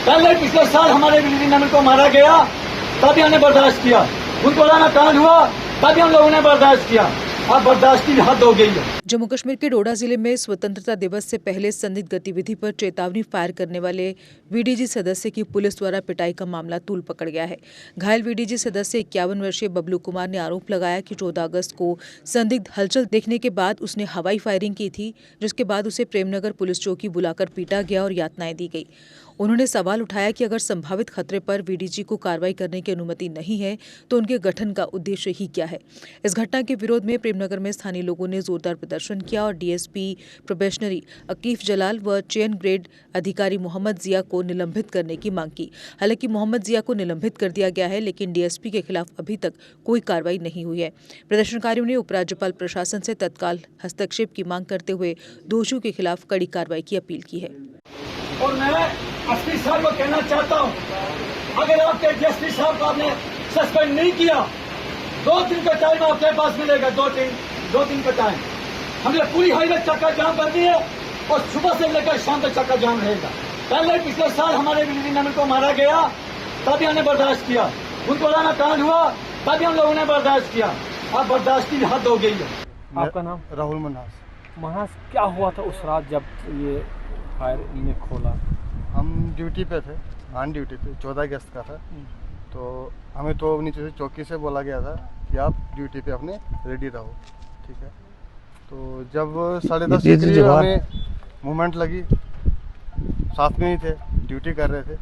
पहले पिछले साल हमारे बिजली नमन को मारा गया, तभी हमने बर्दाश्त किया। गुरुद्वारा कांड हुआ, तभी हम लोगों ने बर्दाश्त किया। अब बर्दाश्त की हद हो गई है। जम्मू कश्मीर के डोडा जिले में स्वतंत्रता दिवस से पहले संदिग्ध गतिविधि पर चेतावनी फायर करने वाले वीडीजी सदस्य की पुलिस द्वारा पिटाई का मामला तूल पकड़ गया है। घायल वीडीजी सदस्य 51 वर्षीय बबलू कुमार ने आरोप लगाया कि 14 अगस्त को संदिग्ध हलचल देखने के बाद उसने हवाई फायरिंग की थी, जिसके बाद उसे प्रेमनगर पुलिस चौकी बुलाकर पीटा गया और यातनाएं दी गई। उन्होंने सवाल उठाया कि अगर संभावित खतरे पर वीडीजी को कार्रवाई करने की अनुमति नहीं है तो उनके गठन का उद्देश्य ही क्या है। इस घटना के विरोध में प्रेमनगर में स्थानीय लोगों ने जोरदार प्रदर्शन किया और डीएसपी प्रोबेशनरी अकीफ जलाल व चेन ग्रेड अधिकारी मोहम्मद जिया को निलंबित करने की मांग की। हालांकि मोहम्मद जिया को निलंबित कर दिया गया है, लेकिन डीएसपी के खिलाफ अभी तक कोई कार्रवाई नहीं हुई है। प्रदर्शनकारियों ने उपराज्यपाल प्रशासन से तत्काल हस्तक्षेप की मांग करते हुए दोषियों के खिलाफ कड़ी कार्रवाई की अपील की है। और मैं एसपी साहब को कहना चाहता हूँ, अगर आपके डीएसपी साहब को आपने सस्पेंड नहीं किया, 2 दिन का टाइम आपके पास मिलेगा। 2 दिन का टाइम। हमने पूरी हाईवे चक्का जाम कर दी है और सुबह से लेकर शाम तक चक्का जाम रहेगा। पहले पिछले साल हमारे बिजली नमन को मारा गया, तभी हमने बर्दाश्त किया। गुरुद्वारा कांड हुआ, तभी हम लोगों ने बर्दाश्त किया। अब बर्दाश्त की हद हो गई है। आपका नाम? राहुल मन्हास। क्या हुआ था उस रात जब ये फायर ने खोला? हम ड्यूटी पे थे, ऑन ड्यूटी थे, 14 अगस्त का था। तो हमें तो नीचे से चौकी से बोला गया था कि आप ड्यूटी पे अपने रेडी रहो, ठीक है। तो जब 10:30 के करीब हमें मूवमेंट लगी, साथ में ही थे, ड्यूटी कर रहे थे।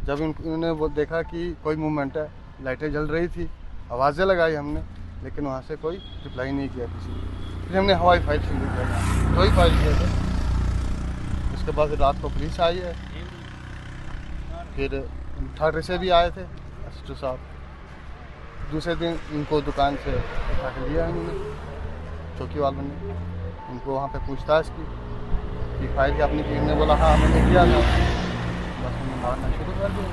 जब उन्होंने वो देखा कि कोई मूवमेंट है, लाइटें जल रही थी, आवाज़ें लगाई हमने, लेकिन वहाँ से कोई रिप्लाई नहीं किया किसी ने। फिर हमने हवाई फायर शुरू किया, 2 ही फायर किए थे। उसके बाद रात को पुलिस आई है, फिर ठाकरे से भी आए थे एसटू साहब। दूसरे दिन उनको दुकान से उठा के लिया उन्होंने, चौकी वालों ने उनको वहाँ पे पूछताछ की कि फायर की अपनी टीम ने बोला हाँ मैंने किया था। बस उन्होंने मारना शुरू कर दिया।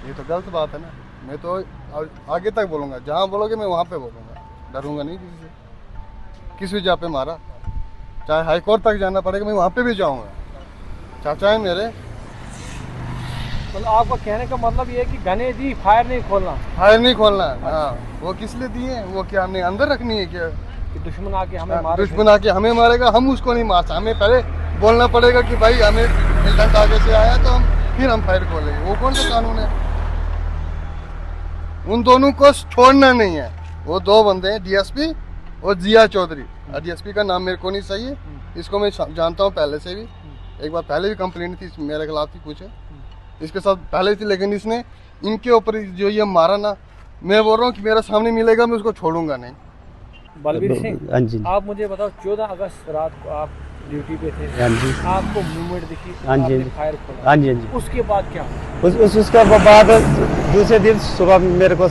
ये तो गलत बात है ना। मैं तो आगे तक बोलूँगा, जहाँ बोलोगे मैं वहाँ पे बोलूँगा, डरूंगा नहीं किसी से। किस वजह पे मारा, चाहे हाई कोर्ट तक जाना पड़ेगा, मैं वहाँ पे भी जाऊँगा। चाचा है मेरे। मतलब आपका कहने का मतलब ये है कि गने दी, फायर नहीं खोलना? फायर नहीं खोलना। हाँ, वो किस लिए दिए हैं? वो क्या हमने अंदर रखनी है क्या? कि दुश्मन आके हमें मारेगा? दुश्मन आके हमें मारेगा, हम उसको नहीं मार सकते। हमें पहले बोलना पड़ेगा कि भाई हमें मिलिटेंट आगे से आया तो फिर हम फायर खोलेंगे। वो कौन सा कानून है? उन दोनों को छोड़ना नहीं है। वो 2 बंदे हैं, डीएसपी और जिया चौधरी। डीएसपी का नाम मेरे को नहीं सही है, इसको मैं जानता हूँ पहले से भी। एक बार पहले भी कंप्लेंट थी मेरे खिलाफ थी कुछ, इसके साथ पहले थी, लेकिन इसने इनके ऊपर जो ये मारा ना, मैं बोल रहा हूँ कि मेरा सामने मिलेगा मैं उसको छोड़ूंगा नहीं। बलबीर सिंह, आप मुझे बताओ, 14 अगस्त रात को आप ड्यूटी पे थे, आपको मूवमेंट दिखी, आपने फायर खोला, हाँ जी, उसके बाद क्या? उसके बाद दूसरे दिन सुबह मेरे को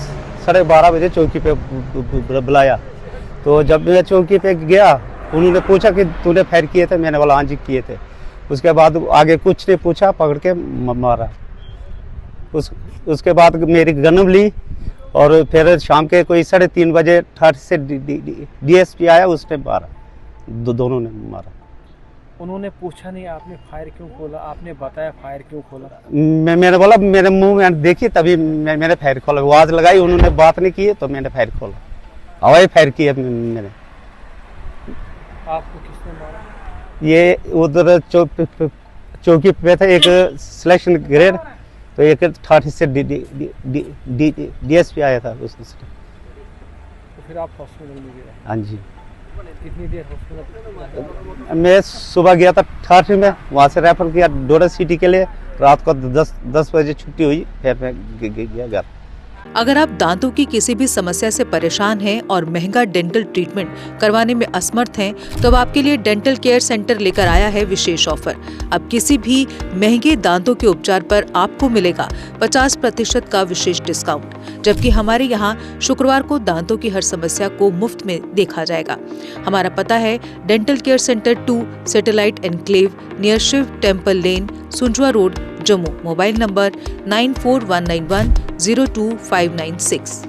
12:30 बजे चौकी पे बुलाया। तो जब मैं चौकी पे गया, उन्होंने पूछा कि तूने फायर किए थे? मैंने बोला हाँ जी किए थे। उसके बाद आगे कुछ नहीं पूछा, पकड़ के मारा। उसके बाद मेरी गन ली और फिर शाम के कोई 3:30 बजे ठाठ से डीएसपी आया, उसने मारा। दोनों ने मारा। उन्होंने पूछा नहीं आपने फायर क्यों खोला? आपने बताया फायर क्यों खोला? मैंने बोला मेरे मुंह में देखी, तभी मैंने फायर खोला। आवाज लगाई, उन्होंने बात नहीं की तो मैंने फायर खोला, हवाई फायर किया मैंने। आपको किसने मारा? ये उधर चौकी पे था एक सिलेक्शन ग्रेड, तो एक ठाठी से डीएसपी आया था उसने। तो फिर आप हॉस्पिटल में गए? हाँ जी। कितनी देर हॉस्पिटल? मैं सुबह गया था ठाठी में, वहाँ से रेफर किया डोडा सिटी के लिए। रात को 10 बजे छुट्टी हुई, फिर मैं गया घर। अगर आप दांतों की किसी भी समस्या से परेशान हैं और महंगा डेंटल ट्रीटमेंट करवाने में असमर्थ हैं, तो अब आपके लिए डेंटल केयर सेंटर लेकर आया है विशेष ऑफर। अब किसी भी महंगे दांतों के उपचार पर आपको मिलेगा 50% का विशेष डिस्काउंट, जबकि हमारे यहाँ शुक्रवार को दांतों की हर समस्या को मुफ्त में देखा जाएगा। हमारा पता है dental care centre 2, satellite enclave, near Shiv temple lane, Sunjwan road, Jammu. Mobile number 9419102596।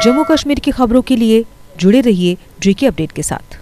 Jammu Kashmir की खबरों के लिए जुड़े रहिए जीके अपडेट के साथ।